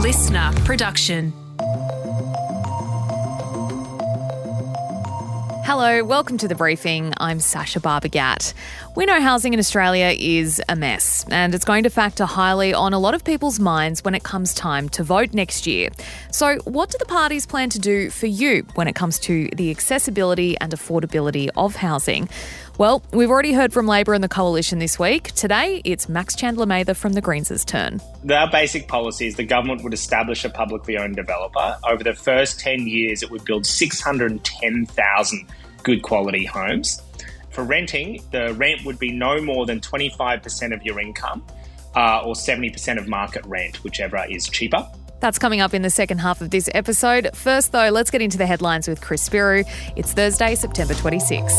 listener production. Hello, welcome to The Briefing. I'm Sasha Barbagat. We know housing in Australia is a mess, and it's going to factor highly on a lot of people's minds when it comes time to vote next year. So what do the parties plan to do for you when it comes to the accessibility and affordability of housing? Well, we've already heard from Labor and the Coalition this week. Today, it's Max Chandler-Mather from the Greens' turn. Our basic policy is the government would establish a publicly owned developer. Over the first 10 years, it would build 610,000 good quality homes. For renting, the rent would be no more than 25% of your income or 70% of market rent, whichever is cheaper. That's coming up in the second half of this episode. First, though, let's get into the headlines with Chris Spiru. It's Thursday, September 26.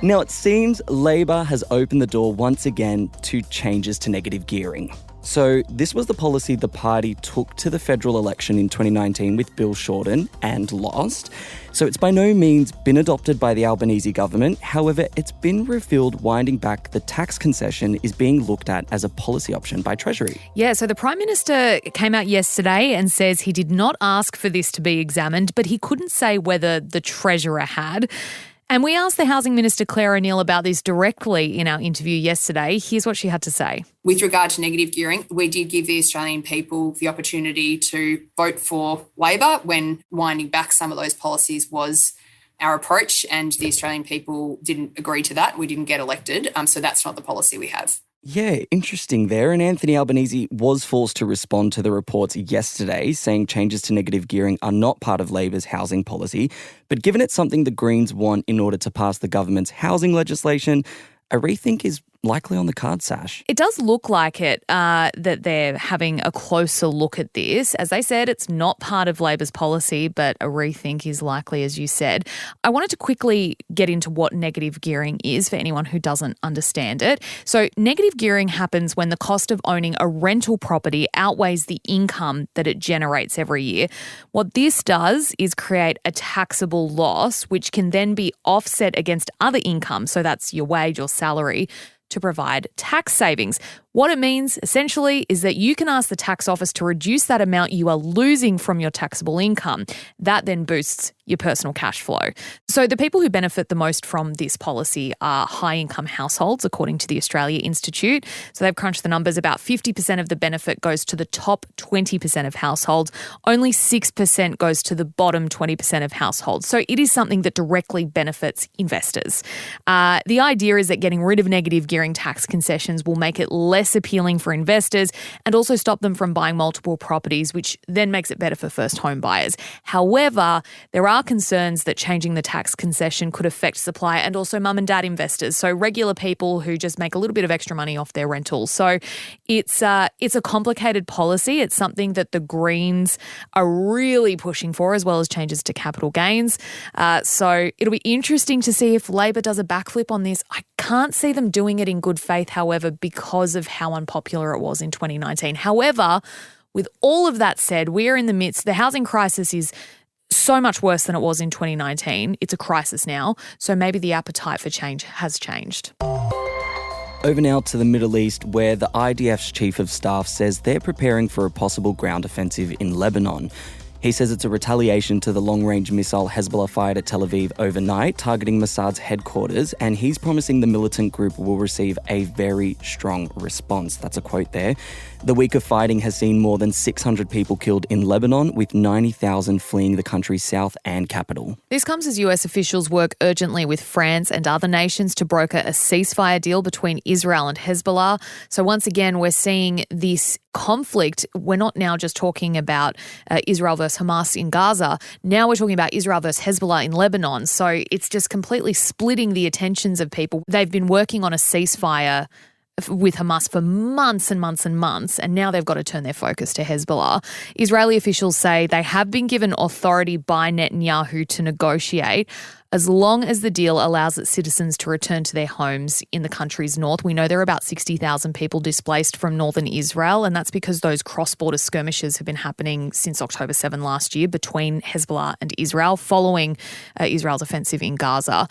Now, it seems Labor has opened the door once again to changes to negative gearing. So this was the policy the party took to the federal election in 2019 with Bill Shorten and lost. So it's by no means been adopted by the Albanese government. However, it's been revealed winding back the tax concession is being looked at as a policy option by Treasury. Yeah, so the Prime Minister came out yesterday and says he did not ask for this to be examined, but he couldn't say whether the Treasurer had. And we asked the Housing Minister, Claire O'Neil, about this directly in our interview yesterday. Here's what she had to say. With regard to negative gearing, we did give the Australian people the opportunity to vote for Labor when winding back some of those policies was our approach, and the Australian people didn't agree to that. We didn't get elected, so that's not the policy we have. Yeah, interesting there. And Anthony Albanese was forced to respond to the reports yesterday, saying changes to negative gearing are not part of Labor's housing policy. But given it's something the Greens want in order to pass the government's housing legislation, a rethink is likely on the card, Sash. It does look like it, that they're having a closer look at this. As they said, it's not part of Labor's policy, but a rethink is likely, as you said. I wanted to quickly get into what negative gearing is for anyone who doesn't understand it. So negative gearing happens when the cost of owning a rental property outweighs the income that it generates every year. What this does is create a taxable loss, which can then be offset against other income. So that's your wage or salary, to provide tax savings. What it means, essentially, is that you can ask the tax office to reduce that amount you are losing from your taxable income. That then boosts your personal cash flow. So the people who benefit the most from this policy are high-income households, according to the Australia Institute. So they've crunched the numbers. About 50% of the benefit goes to the top 20% of households. Only 6% goes to the bottom 20% of households. So it is something that directly benefits investors. The idea is that getting rid of negative gearing tax concessions will make it less appealing for investors and also stop them from buying multiple properties, which then makes it better for first home buyers. However, there are concerns that changing the tax concession could affect supply and also mum and dad investors, so regular people who just make a little bit of extra money off their rentals. So it's a complicated policy. It's something that the Greens are really pushing for, as well as changes to capital gains. So it'll be interesting to see if Labor does a backflip on this. I can't see them doing it in good faith, however, because of how unpopular it was in 2019. However, with all of that said, we are in the midst. The housing crisis is so much worse than it was in 2019. It's a crisis now, so maybe the appetite for change has changed. Over now to the Middle East, where the IDF's chief of staff says they're preparing for a possible ground offensive in Lebanon. He says it's a retaliation to the long-range missile Hezbollah fired at Tel Aviv overnight, targeting Mossad's headquarters, and he's promising the militant group will receive a very strong response. That's a quote there. The week of fighting has seen more than 600 people killed in Lebanon, with 90,000 fleeing the country's south and capital. This comes as US officials work urgently with France and other nations to broker a ceasefire deal between Israel and Hezbollah. So once again, we're seeing this conflict. We're not now just talking about Israel versus Hamas in Gaza. Now we're talking about Israel versus Hezbollah in Lebanon. So it's just completely splitting the attentions of people. They've been working on a ceasefire with Hamas for months and months and months, and now they've got to turn their focus to Hezbollah. Israeli officials say they have been given authority by Netanyahu to negotiate. as long as the deal allows its citizens to return to their homes in the country's north. We know there are about 60,000 people displaced from northern Israel, and that's because those cross-border skirmishes have been happening since October 7 last year between Hezbollah and Israel following Israel's offensive in Gaza.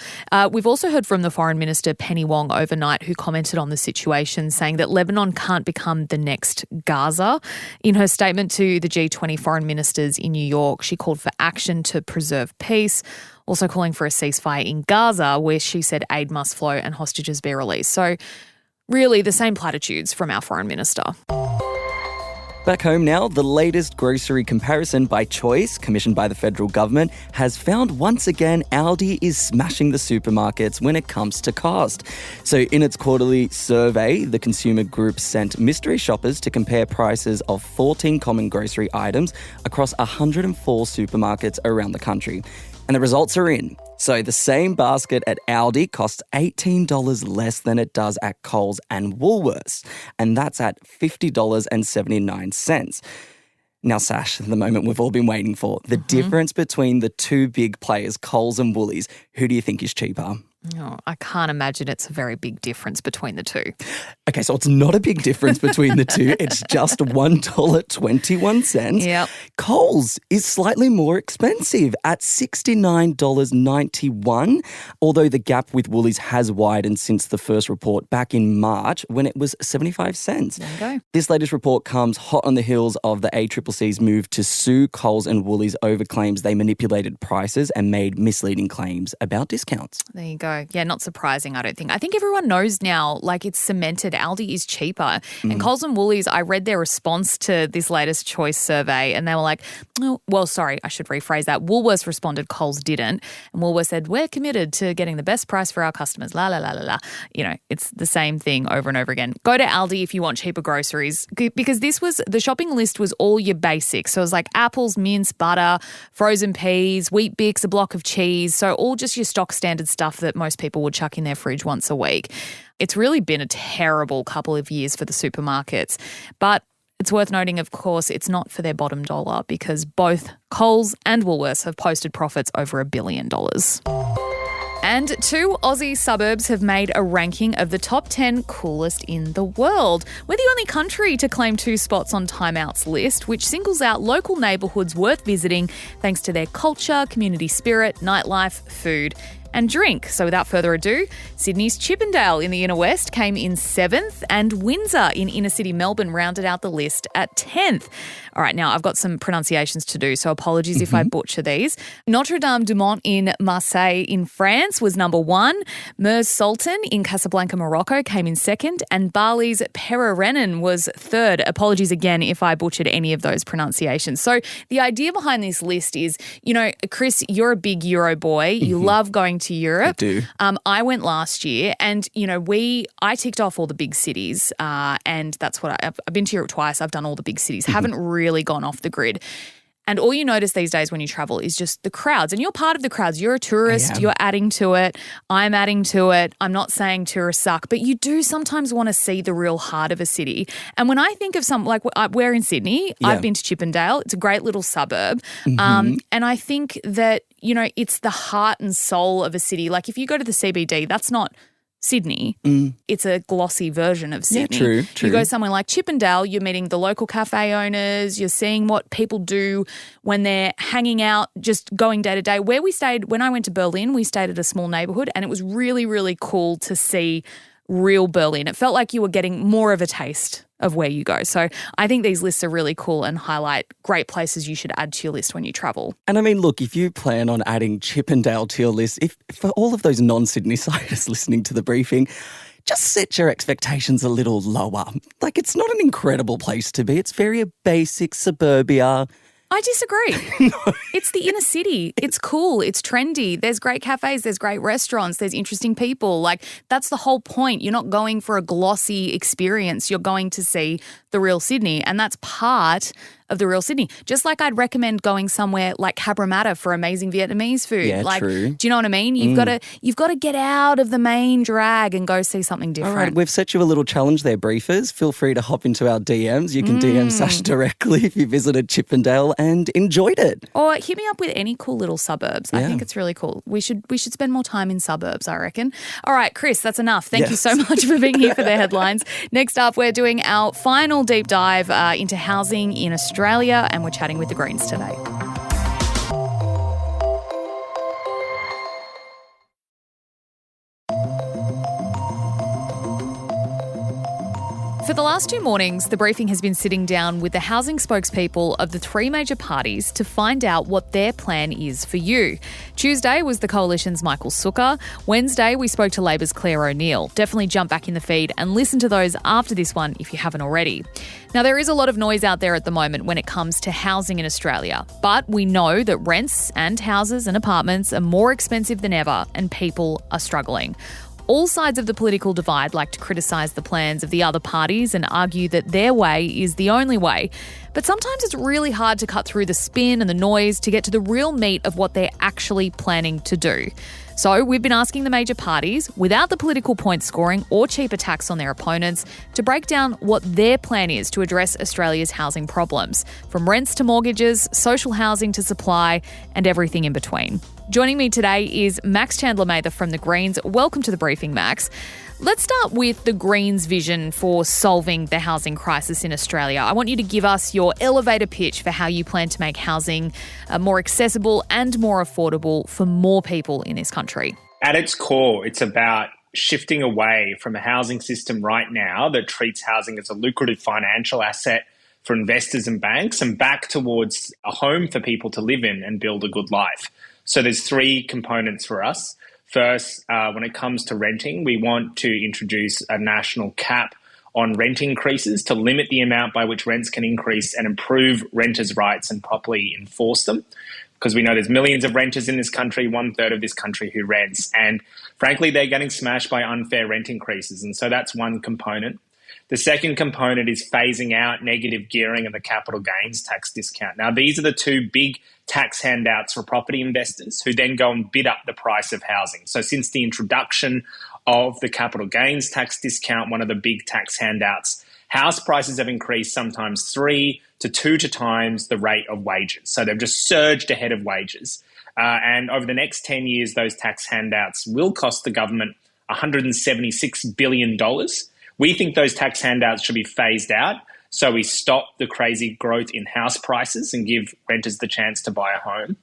We've also heard from the Foreign Minister Penny Wong overnight, who commented on the situation, saying that Lebanon can't become the next Gaza. In her statement to the G20 foreign ministers in New York, she called for action to preserve peace, also calling for a ceasefire in Gaza, where she said aid must flow and hostages be released. So really the same platitudes from our foreign minister. Back home now, the latest grocery comparison by Choice, commissioned by the federal government, has found once again Aldi is smashing the supermarkets when it comes to cost. So in its quarterly survey, the consumer group sent mystery shoppers to compare prices of 14 common grocery items across 104 supermarkets around the country. And the results are in. So the same basket at Aldi costs $18 less than it does at Coles and Woolworths, and that's at $50.79. Now, Sash, the moment we've all been waiting for, the difference between the two big players, Coles and Woolies. Who do you think is cheaper? Oh, I can't imagine it's a very big difference between the two. Okay, so it's not a big difference between the two. It's just $1.21. Yep. Coles is slightly more expensive at $69.91, although the gap with Woolies has widened since the first report back in March when it was 75 cents. There you go. This latest report comes hot on the heels of the ACCC's move to sue Coles and Woolies over claims they manipulated prices and made misleading claims about discounts. There you go. Yeah, not surprising, I don't think. I think everyone knows now, like it's cemented, Aldi is cheaper. And Coles and Woolies, I read their response to this latest Choice survey and they were like, oh, well, sorry, I should rephrase that. Woolworths responded, Coles didn't. And Woolworths said, we're committed to getting the best price for our customers, la, la, la, la, la. You know, it's the same thing over and over again. Go to Aldi if you want cheaper groceries, because the shopping list was all your basics. So it was like apples, mince, butter, frozen peas, Wheat Bix, a block of cheese. So all just your stock standard stuff that most people would chuck in their fridge once a week. It's really been a terrible couple of years for the supermarkets. But it's worth noting, of course, it's not for their bottom dollar because both Coles and Woolworths have posted profits over $1 billion. And two Aussie suburbs have made a ranking of the top 10 coolest in the world. We're the only country to claim 2 spots on Time Out's list, which singles out local neighbourhoods worth visiting thanks to their culture, community spirit, nightlife, food and drink. So without further ado, Sydney's Chippendale in the inner west came in 7th and Windsor in inner city Melbourne rounded out the list at 10th. All right, now I've got some pronunciations to do, so apologies if I butcher these. Notre Dame du Mont in Marseille in France was number 1. Mers Sultan in Casablanca, Morocco came in 2nd, and Bali's Pererenin was 3rd. Apologies again if I butchered any of those pronunciations. So the idea behind this list is, you know, Chris, you're a big Euro boy. You love going to Europe. I do. I went last year and, you know, I ticked off all the big cities and that's what I've been to Europe twice. I've done all the big cities. Haven't really gone off the grid. And all you notice these days when you travel is just the crowds. And you're part of the crowds. You're a tourist. You're adding to it. I'm adding to it. I'm not saying tourists suck, but you do sometimes want to see the real heart of a city. And when I think of like we're in Sydney, I've been to Chippendale. It's a great little suburb. And I think that, you know, it's the heart and soul of a city. Like if you go to the CBD, that's not Sydney. It's a glossy version of Sydney. Yeah, true. You go somewhere like Chippendale, you're meeting the local cafe owners, you're seeing what people do when they're hanging out, just going day to day. Where we stayed, when I went to Berlin, we stayed at a small neighbourhood and it was really, really cool to see real Berlin. It felt like you were getting more of a taste of where you go. So I think these lists are really cool and highlight great places you should add to your list when you travel. And I mean, look, if you plan on adding Chippendale to your list, if for all of those non-Sydney-siders listening to the briefing, just set your expectations a little lower. Like, it's not an incredible place to be. It's very basic suburbia. I disagree. No. It's the inner city. It's cool. It's trendy. There's great cafes. There's great restaurants. There's interesting people. Like, that's the whole point. You're not going for a glossy experience. You're going to see the real Sydney. And that's part of the real Sydney. Just like I'd recommend going somewhere like Cabramatta for amazing Vietnamese food. Yeah, like, true. Do you know what I mean? You've got to get out of the main drag and go see something different. All right, we've set you a little challenge there, briefers. Feel free to hop into our DMs. You can DM Sash directly if you visited Chippendale and enjoyed it. Or hit me up with any cool little suburbs. I think it's really cool. We should spend more time in suburbs, I reckon. All right, Chris, that's enough. Thank you so much for being here for the headlines. Next up, we're doing our final deep dive into housing in Australia, and we're chatting with the Greens today. For the last 2 mornings, the briefing has been sitting down with the housing spokespeople of the 3 major parties to find out what their plan is for you. Tuesday was the Coalition's Michael Sukkar. Wednesday, we spoke to Labor's Claire O'Neill. Definitely jump back in the feed and listen to those after this one if you haven't already. Now, there is a lot of noise out there at the moment when it comes to housing in Australia, but we know that rents and houses and apartments are more expensive than ever and people are struggling. All sides of the political divide like to criticise the plans of the other parties and argue that their way is the only way. But sometimes it's really hard to cut through the spin and the noise to get to the real meat of what they're actually planning to do. So we've been asking the major parties, without the political point scoring or cheap attacks on their opponents, to break down what their plan is to address Australia's housing problems, from rents to mortgages, social housing to supply, and everything in between. Joining me today is Max Chandler-Mather from the Greens. Welcome to the briefing, Max. Let's start with the Greens' vision for solving the housing crisis in Australia. I want you to give us your elevator pitch for how you plan to make housing more accessible and more affordable for more people in this country. At its core, it's about shifting away from a housing system right now that treats housing as a lucrative financial asset for investors and banks and back towards a home for people to live in and build a good life. So there's 3 components for us. First, when it comes to renting, we want to introduce a national cap on rent increases to limit the amount by which rents can increase and improve renters' rights and properly enforce them. Because we know there's millions of renters in this country, 1/3 of this country who rents. And frankly, they're getting smashed by unfair rent increases. And so that's one component. The second component is phasing out negative gearing and the capital gains tax discount. Now, these are the 2 big tax handouts for property investors who then go and bid up the price of housing. So since the introduction of the capital gains tax discount, one of the big tax handouts, house prices have increased sometimes 3 to 2 times the rate of wages. So they've just surged ahead of wages. And over the next 10 years, those tax handouts will cost the government $176 billion. We think those tax handouts should be phased out so we stop the crazy growth in house prices and give renters the chance to buy a home.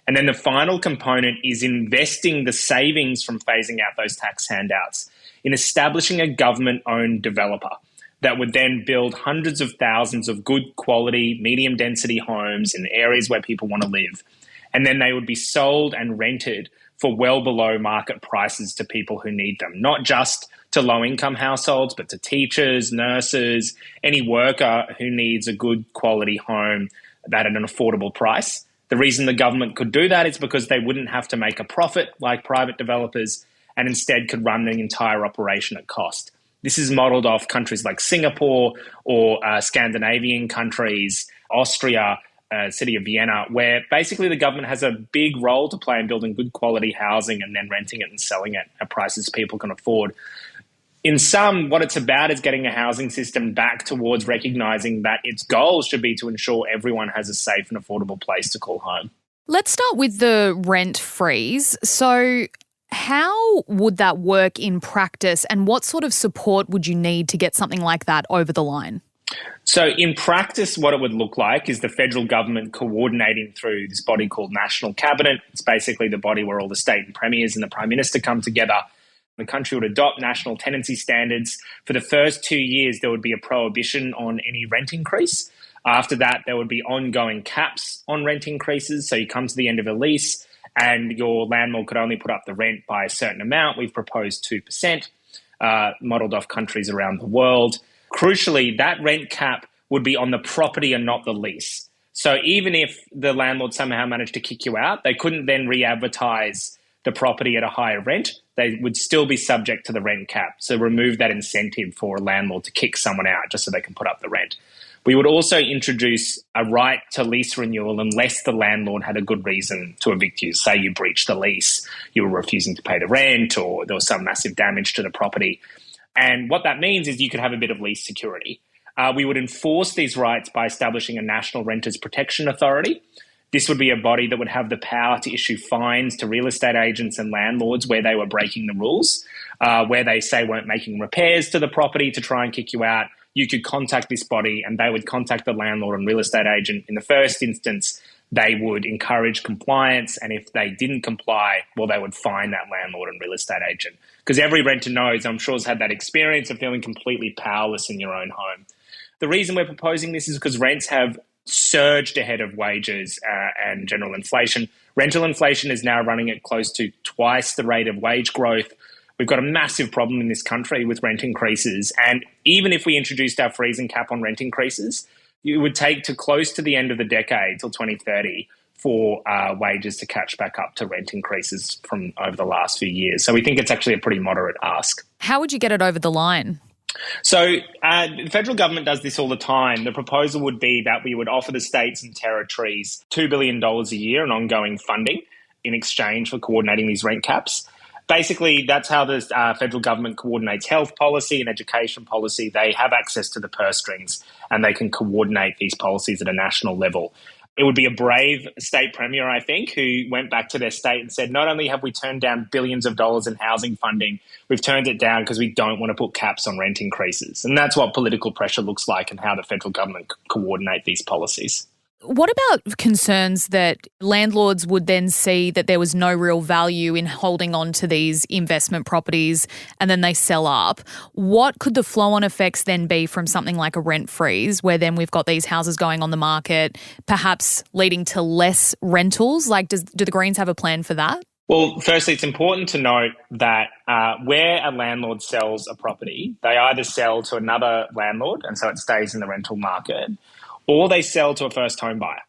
And then the final component is investing the savings from phasing out those tax handouts in establishing a government-owned developer that would then build hundreds of thousands of good quality, medium density homes in areas where people want to live. And then they would be sold and rented for well below market prices to people who need them, not just to low-income households, but to teachers, nurses, any worker who needs a good quality home at an affordable price. The reason the government could do that is because they wouldn't have to make a profit like private developers and instead could run the entire operation at cost. This is modelled off countries like Singapore or Scandinavian countries, Austria, city of Vienna, where basically the government has a big role to play in building good quality housing and then renting it and selling it at prices people can afford. In sum, what it's about is getting a housing system back towards recognising that its goal should be to ensure everyone has a safe and affordable place to call home. Let's start with the rent freeze. So how would that work in practice and what sort of support would you need to get something like that over the line? So in practice, what it would look like is the federal government coordinating through this body called National Cabinet. It's basically the body where all the state and premiers and the Prime Minister come together. The country would adopt national tenancy standards. For the first 2 years, there would be a prohibition on any rent increase. After that, there would be ongoing caps on rent increases. So you come to the end of a lease and your landlord could only put up the rent by a certain amount. We've proposed 2%, modelled off countries around the world. Crucially, that rent cap would be on the property and not the lease. So even if the landlord somehow managed to kick you out, they couldn't then re-advertise the property at a higher rent. They would still be subject to the rent cap. So remove that incentive for a landlord to kick someone out just so they can put up the rent. We would also introduce a right to lease renewal unless the landlord had a good reason to evict you. Say you breached the lease, you were refusing to pay the rent, or there was some massive damage to the property. And what that means is you could have a bit of lease security. We would enforce these rights by establishing a National Renters Protection Authority. This would be a body that would have the power to issue fines to real estate agents and landlords where they were breaking the rules, where they say weren't making repairs to the property to try and kick you out. You could contact this body and they would contact the landlord and real estate agent. In the first instance, they would encourage compliance, and if they didn't comply, well, they would fine that landlord and real estate agent. Because every renter knows, I'm sure, has had that experience of feeling completely powerless in your own home. The reason we're proposing this is because rents have surged ahead of wages and general inflation. Rental inflation is now running at close to twice the rate of wage growth. We've got a massive problem in this country with rent increases. And even if we introduced our freezing cap on rent increases, it would take to close to the end of the decade, till 2030, for wages to catch back up to rent increases from over the last few years. So we think it's actually a pretty moderate ask. How would you get it over the line? So the federal government does this all the time. The proposal would be that we would offer the states and territories $2 billion a year in ongoing funding in exchange for coordinating these rent caps. Basically, that's how the federal government coordinates health policy and education policy. They have access to the purse strings and they can coordinate these policies at a national level. It would be a brave state premier, I think, who went back to their state and said, not only have we turned down billions of dollars in housing funding, we've turned it down because we don't want to put caps on rent increases. And that's what political pressure looks like and how the federal government coordinate these policies. What about concerns that landlords would then see that there was no real value in holding on to these investment properties and then they sell up? What could the flow-on effects then be from something like a rent freeze, where then we've got these houses going on the market, perhaps leading to less rentals? Like, do the Greens have a plan for that? Well, firstly, it's important to note that where a landlord sells a property, they either sell to another landlord, and so it stays in the rental market, or they sell to a first home buyer.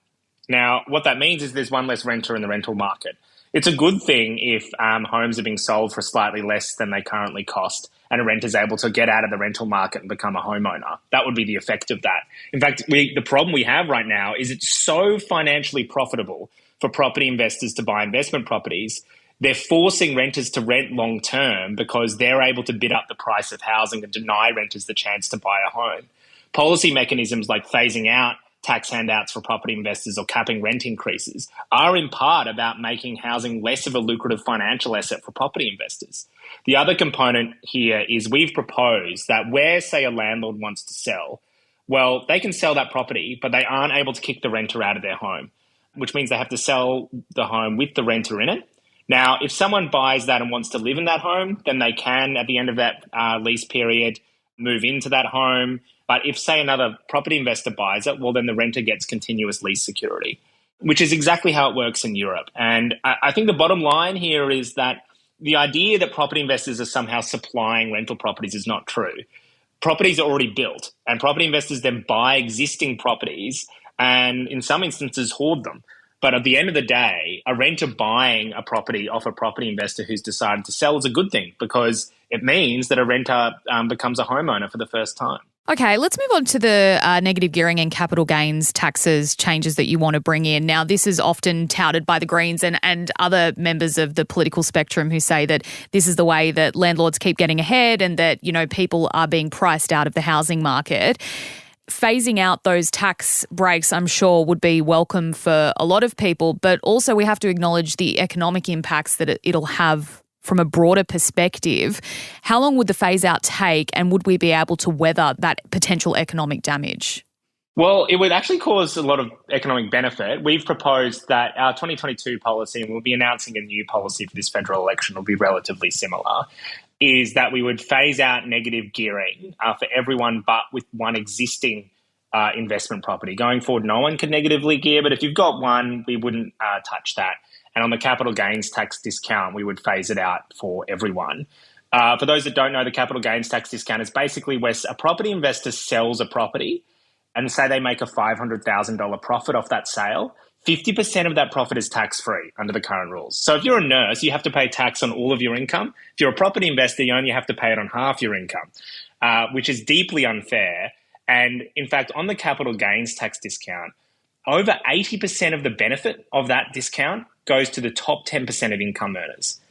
Now, what that means is there's one less renter in the rental market. It's a good thing if homes are being sold for slightly less than they currently cost and a renter is able to get out of the rental market and become a homeowner. That would be the effect of that. In fact, the problem we have right now is it's so financially profitable for property investors to buy investment properties. They're forcing renters to rent long term because they're able to bid up the price of housing and deny renters the chance to buy a home. Policy mechanisms like phasing out tax handouts for property investors or capping rent increases are in part about making housing less of a lucrative financial asset for property investors. The other component here is we've proposed that where, say, a landlord wants to sell, well, they can sell that property, but they aren't able to kick the renter out of their home, which means they have to sell the home with the renter in it. Now, if someone buys that and wants to live in that home, then they can, at the end of that lease period, move into that home. But if, say, another property investor buys it, well, then the renter gets continuous lease security, which is exactly how it works in Europe. And I think the bottom line here is that the idea that property investors are somehow supplying rental properties is not true. Properties are already built, and property investors then buy existing properties and, in some instances, hoard them. But at the end of the day, a renter buying a property off a property investor who's decided to sell is a good thing because it means that a renter becomes a homeowner for the first time. Okay, let's move on to the negative gearing and capital gains taxes changes that you want to bring in. Now, this is often touted by the Greens and other members of the political spectrum who say that this is the way that landlords keep getting ahead and that, you know, people are being priced out of the housing market. Phasing out those tax breaks, I'm sure, would be welcome for a lot of people, but also we have to acknowledge the economic impacts that it'll have from a broader perspective. How long would the phase out take, and would we be able to weather that potential economic damage? Well, it would actually cause a lot of economic benefit. We've proposed that our 2022 policy, and we'll be announcing a new policy for this federal election, will be relatively similar, is that we would phase out negative gearing for everyone but with one existing investment property. Going forward, no one can negatively gear, but if you've got one, we wouldn't touch that. And on the capital gains tax discount, we would phase it out for everyone. For those that don't know, the capital gains tax discount is basically where a property investor sells a property and say they make a $500,000 profit off that sale. 50% of that profit is tax-free under the current rules. So if you're a nurse, you have to pay tax on all of your income. If you're a property investor, you only have to pay it on half your income, which is deeply unfair. And in fact, on the capital gains tax discount, over 80% of the benefit of that discount goes to the top 10% of income earners.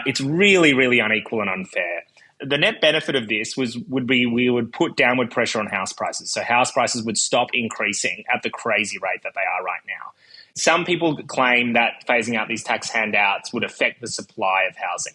It's really, really unequal and unfair. The net benefit of this would be we would put downward pressure on house prices. So house prices would stop increasing at the crazy rate that they are right now. Some people claim that phasing out these tax handouts would affect the supply of housing,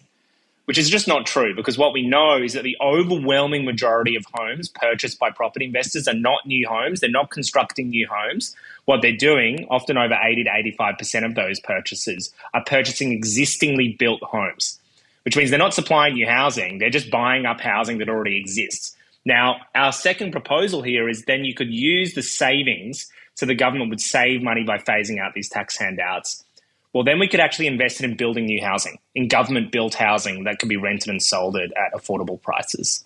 which is just not true, because what we know is that the overwhelming majority of homes purchased by property investors are not new homes. They're not constructing new homes. What they're doing, often over 80 to 85% of those purchases, are purchasing existingly built homes, which means they're not supplying new housing. They're just buying up housing that already exists. Now, our second proposal here is then you could use the savings, so the government would save money by phasing out these tax handouts. Well, then we could actually invest in building new housing, in government-built housing that could be rented and sold at affordable prices.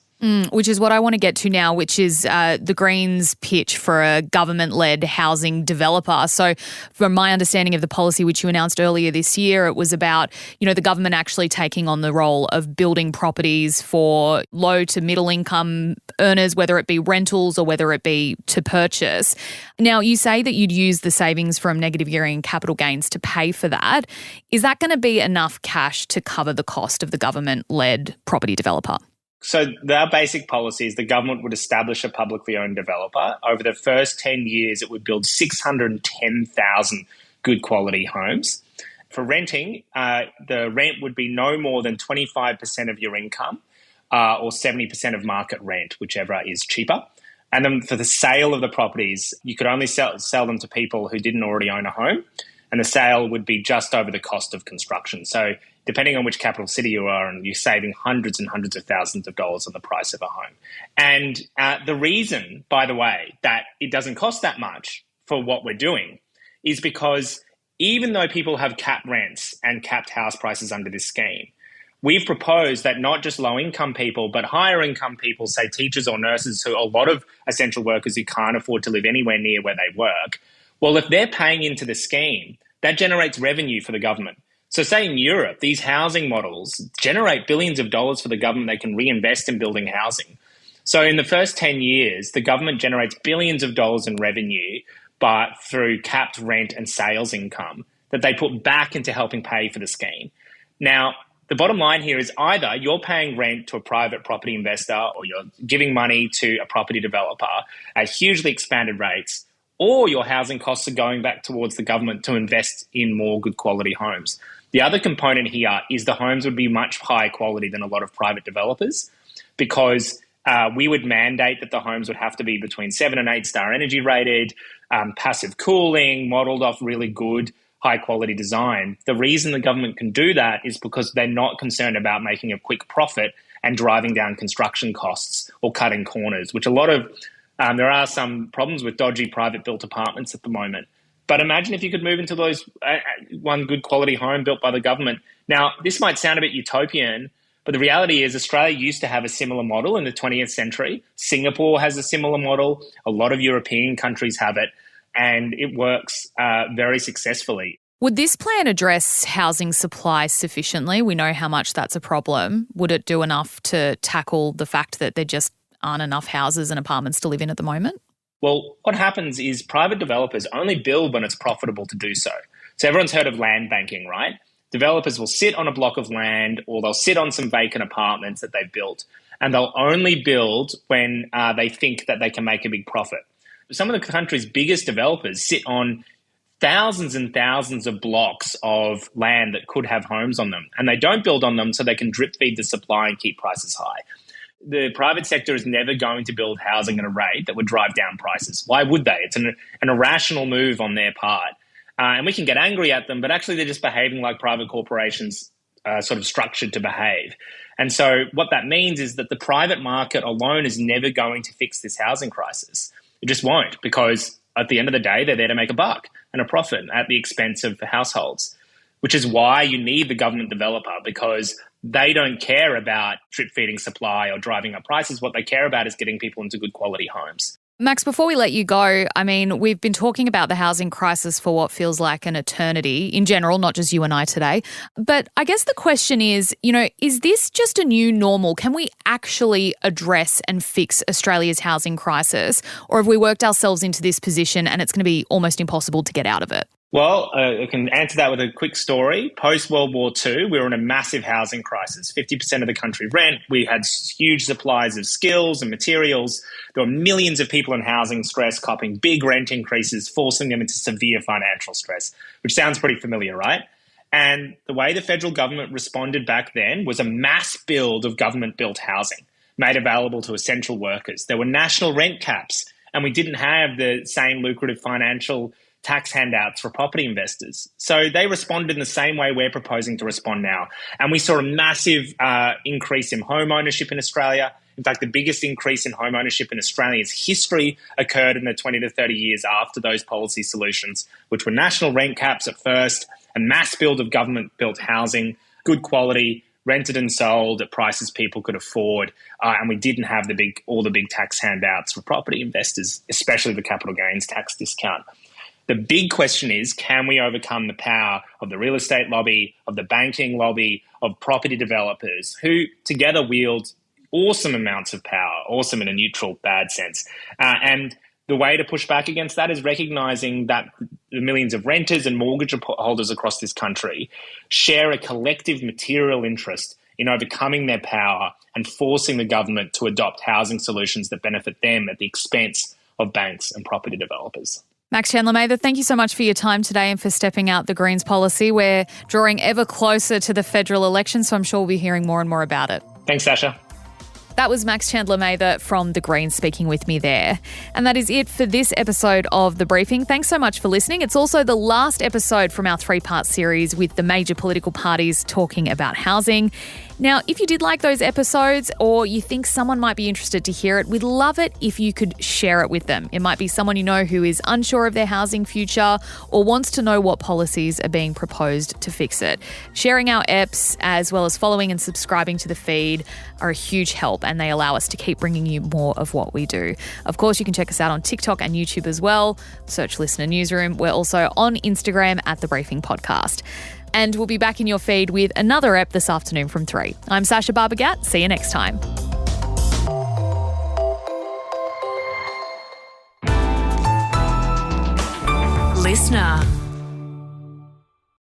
Which is what I want to get to now, which is the Greens' pitch for a government-led housing developer. So from my understanding of the policy which you announced earlier this year, it was about, the government actually taking on the role of building properties for low to middle income earners, whether it be rentals or whether it be to purchase. Now, you say that you'd use the savings from negative gearing and capital gains to pay for that. Is that going to be enough cash to cover the cost of the government-led property developer? So our basic policy is the government would establish a publicly owned developer. Over the first 10 years, it would build 610,000 good quality homes. For renting, the rent would be no more than 25% of your income or 70% of market rent, whichever is cheaper. And then for the sale of the properties, you could only sell them to people who didn't already own a home. And the sale would be just over the cost of construction. So depending on which capital city you are, and you're saving hundreds and hundreds of thousands of dollars on the price of a home. And the reason, by the way, that it doesn't cost that much for what we're doing is because even though people have capped rents and capped house prices under this scheme, we've proposed that not just low-income people, but higher-income people, say teachers or nurses, who a lot of essential workers who can't afford to live anywhere near where they work, well, if they're paying into the scheme, that generates revenue for the government. So say in Europe, these housing models generate billions of dollars for the government they can reinvest in building housing. So in the first 10 years, the government generates billions of dollars in revenue, but through capped rent and sales income that they put back into helping pay for the scheme. Now, the bottom line here is either you're paying rent to a private property investor or you're giving money to a property developer at hugely expanded rates, or your housing costs are going back towards the government to invest in more good quality homes. The other component here is the homes would be much higher quality than a lot of private developers, because we would mandate that the homes would have to be between 7 and 8 star energy rated, passive cooling, modelled off really good high quality design. The reason the government can do that is because they're not concerned about making a quick profit and driving down construction costs or cutting corners, which there are some problems with dodgy private built apartments at the moment. But imagine if you could move into those one good quality home built by the government. Now, this might sound a bit utopian, but the reality is Australia used to have a similar model in the 20th century. Singapore has a similar model. A lot of European countries have it, and it works very successfully. Would this plan address housing supply sufficiently? We know how much that's a problem. Would it do enough to tackle the fact that there just aren't enough houses and apartments to live in at the moment? Well, what happens is private developers only build when it's profitable to do so. So everyone's heard of land banking, right? Developers will sit on a block of land or they'll sit on some vacant apartments that they've built, and they'll only build when they think that they can make a big profit. Some of the country's biggest developers sit on thousands and thousands of blocks of land that could have homes on them, and they don't build on them so they can drip feed the supply and keep prices high. The private sector is never going to build housing at a rate that would drive down prices. Why would they? It's an irrational move on their part. And we can get angry at them, but actually they're just behaving like private corporations sort of structured to behave. And so what that means is that the private market alone is never going to fix this housing crisis. It just won't, because at the end of the day, they're there to make a buck and a profit at the expense of households, which is why you need the government developer, because they don't care about drip feeding supply or driving up prices. What they care about is getting people into good quality homes. Max, before we let you go, I mean, we've been talking about the housing crisis for what feels like an eternity in general, not just you and I today. But I guess the question is, is this just a new normal? Can we actually address and fix Australia's housing crisis? Or have we worked ourselves into this position and it's going to be almost impossible to get out of it? Well, I can answer that with a quick story. Post-World War II, we were in a massive housing crisis. 50% of the country rent. We had huge supplies of skills and materials. There were millions of people in housing stress, copping big rent increases, forcing them into severe financial stress, which sounds pretty familiar, right? And the way the federal government responded back then was a mass build of government-built housing made available to essential workers. There were national rent caps, and we didn't have the same lucrative financial tax handouts for property investors. So they responded in the same way we're proposing to respond now. And we saw a massive increase in home ownership in Australia. In fact, the biggest increase in home ownership in Australia's history occurred in the 20 to 30 years after those policy solutions, which were national rent caps at first, a mass build of government-built housing, good quality, rented and sold at prices people could afford, and we didn't have all the big tax handouts for property investors, especially the capital gains tax discount. The big question is, can we overcome the power of the real estate lobby, of the banking lobby, of property developers who together wield awesome amounts of power, awesome in a neutral, bad sense. And the way to push back against that is recognising that the millions of renters and mortgage holders across this country share a collective material interest in overcoming their power and forcing the government to adopt housing solutions that benefit them at the expense of banks and property developers. Max Chandler-Mather, thank you so much for your time today and for stepping out the Greens policy. We're drawing ever closer to the federal election, so I'm sure we'll be hearing more and more about it. Thanks, Sasha. That was Max Chandler-Mather from The Greens speaking with me there. And that is it for this episode of The Briefing. Thanks so much for listening. It's also the last episode from our 3-part series with the major political parties talking about housing. Now, if you did like those episodes or you think someone might be interested to hear it, we'd love it if you could share it with them. It might be someone you know who is unsure of their housing future or wants to know what policies are being proposed to fix it. Sharing our EPs as well as following and subscribing to the feed are a huge help and they allow us to keep bringing you more of what we do. Of course, you can check us out on TikTok and YouTube as well. Search Listener Newsroom. We're also on Instagram at The Briefing Podcast. And we'll be back in your feed with another ep this afternoon from 3. I'm Sasha Barbagat. See you next time. Listener.